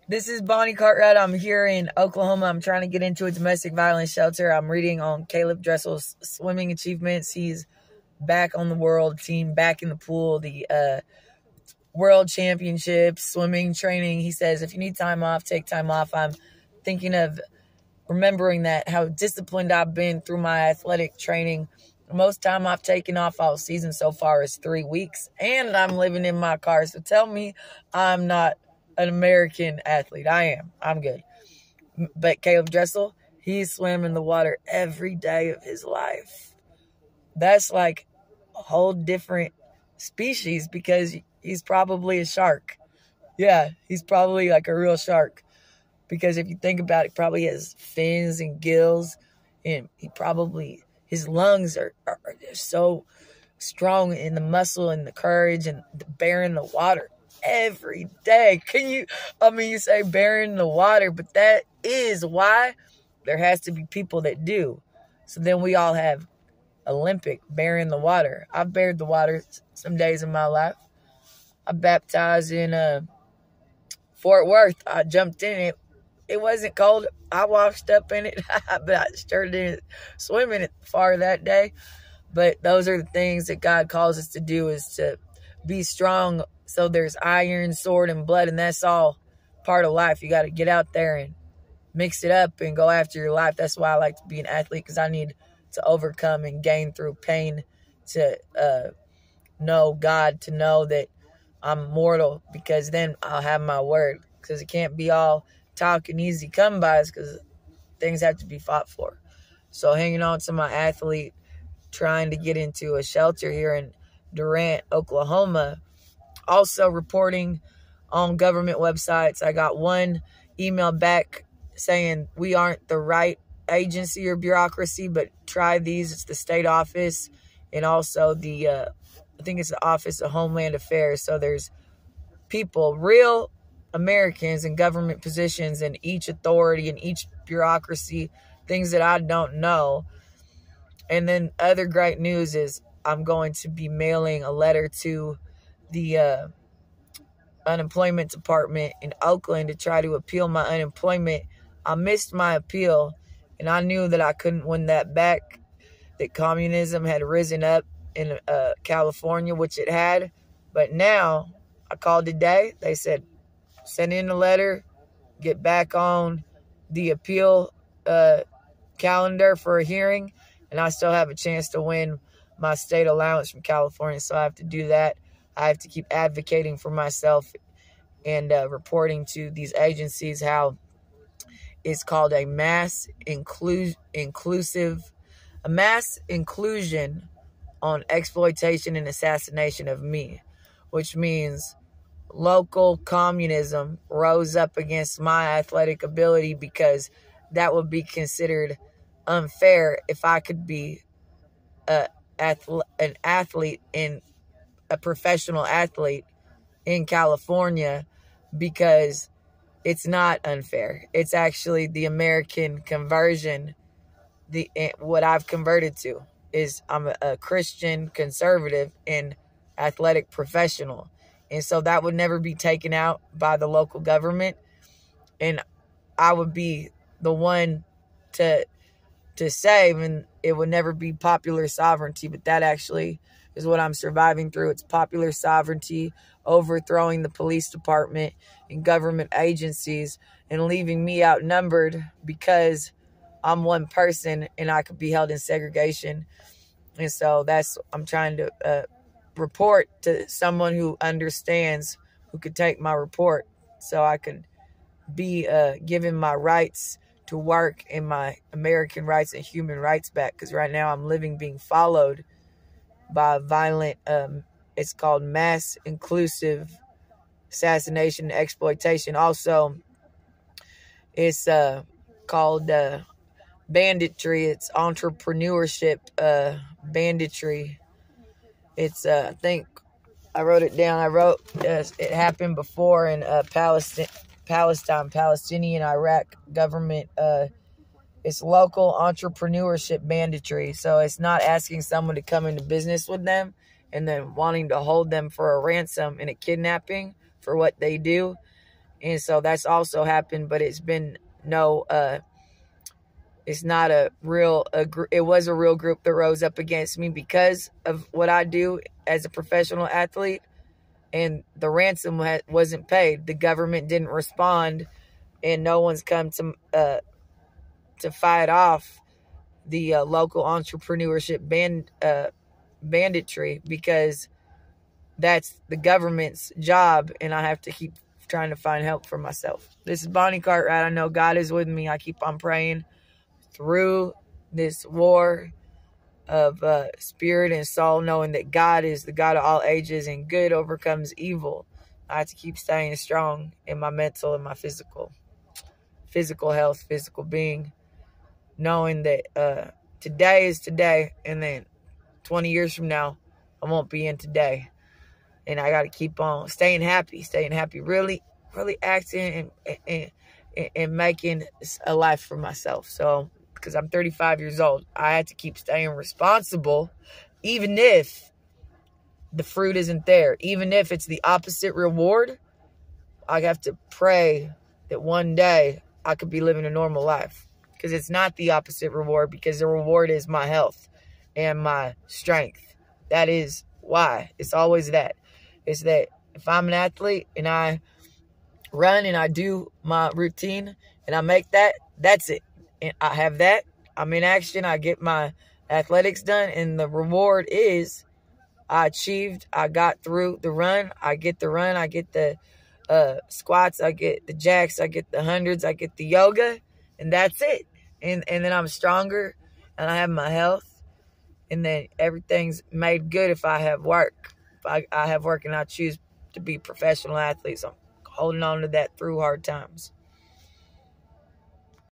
This is Bonnie Cartwright. I'm here in Oklahoma. I'm trying to get into a domestic violence shelter. I'm reading on Caleb Dressel's swimming achievements. He's back on the world team, back in the pool, the world championships, swimming training. He says, if you need time off, take time off. I'm thinking of remembering that, how disciplined I've been through my athletic training. Most time I've taken off all season so far is 3 weeks, and I'm living in my car. So tell me I'm not an American athlete. I am. I'm good. But Caleb Dressel, he swam in the water every day of his life. That's like a whole different species because he's probably a shark. Yeah, he's probably like a real shark. Because if you think about it, he probably has fins and gills, and his lungs are so strong in the muscle and the courage and the bearing the water every day. You say bearing the water, but that is why there has to be people that do. So then we all have Olympic bearing the water. I've bared the water some days in my life. I baptized in Fort Worth. I jumped in it. It wasn't cold. I washed up in it, but I sure didn't swim in it far that day. But those are the things that God calls us to do, is to be strong. So there's iron, sword, and blood, and that's all part of life. You got to get out there and mix it up and go after your life. That's why I like to be an athlete, because I need to overcome and gain through pain to know God, to know that I'm mortal, because then I'll have my word. Because it can't be all talking easy come bys, because things have to be fought for. So hanging on to my athlete, trying to get into a shelter here in Durant, Oklahoma. Also reporting on government websites. I got one email back saying we aren't the right agency or bureaucracy, but try these. It's the state office and also I think it's the Office of Homeland Affairs. So there's people, real Americans in government positions in each authority and each bureaucracy, things that I don't know. And then other great news is I'm going to be mailing a letter to the unemployment department in Oakland to try to appeal my unemployment. I missed my appeal, and I knew that I couldn't win that back, that communism had risen up in California, which it had. But now I called today. They said, send in a letter, get back on the appeal calendar for a hearing, and I still have a chance to win my state allowance from California. So I have to do that. I have to keep advocating for myself and reporting to these agencies how it's called a mass inclusion on exploitation and assassination of me, which means local communism rose up against my athletic ability, because that would be considered unfair if I could be an athlete in a professional athlete in California, because it's not unfair. It's actually the American conversion. What I've converted to is I'm a Christian conservative and athletic professional. And so that would never be taken out by the local government. And I would be the one to save, and it would never be popular sovereignty. But that actually is what I'm surviving through. It's popular sovereignty, overthrowing the police department and government agencies and leaving me outnumbered because I'm one person and I could be held in segregation. And so I'm trying to report to someone who understands, who could take my report, so I could be given my rights to work and my American rights and human rights back. Because right now I'm being followed by a violent, it's called mass inclusive assassination and exploitation. Also, it's called banditry. It's entrepreneurship banditry. It's, I think I wrote it down. It happened before in Palestinian Iraq government. It's local entrepreneurship banditry. So it's not asking someone to come into business with them and then wanting to hold them for a ransom and a kidnapping for what they do. And so that's also happened, but it's been it's not it was a real group that rose up against me because of what I do as a professional athlete, and the ransom wasn't paid. The government didn't respond, and no one's come to fight off the local entrepreneurship banditry, because that's the government's job, and I have to keep trying to find help for myself. This is Bonnie Cartwright. I know God is with me. I keep on praying through this war of spirit and soul, knowing that God is the God of all ages and good overcomes evil. I have to keep staying strong in my mental and my physical health, physical being, knowing that today is today, and then 20 years from now, I won't be in today. And I got to keep on staying happy, really, really acting and making a life for myself. So, because I'm 35 years old, I had to keep staying responsible, even if the fruit isn't there, even if it's the opposite reward. I have to pray that one day I could be living a normal life, because it's not the opposite reward, because the reward is my health and my strength. That is why. It's always that. It's that if I'm an athlete and I run and I do my routine and I make that, that's it. And I have that. I'm in action. I get my athletics done. And the reward is I achieved. I got through the run. I get the run. I get the squats. I get the jacks. I get the hundreds. I get the yoga. And that's it. And then I'm stronger and I have my health. And then everything's made good if I have work. If I have work and I choose to be a professional athlete. So I'm holding on to that through hard times.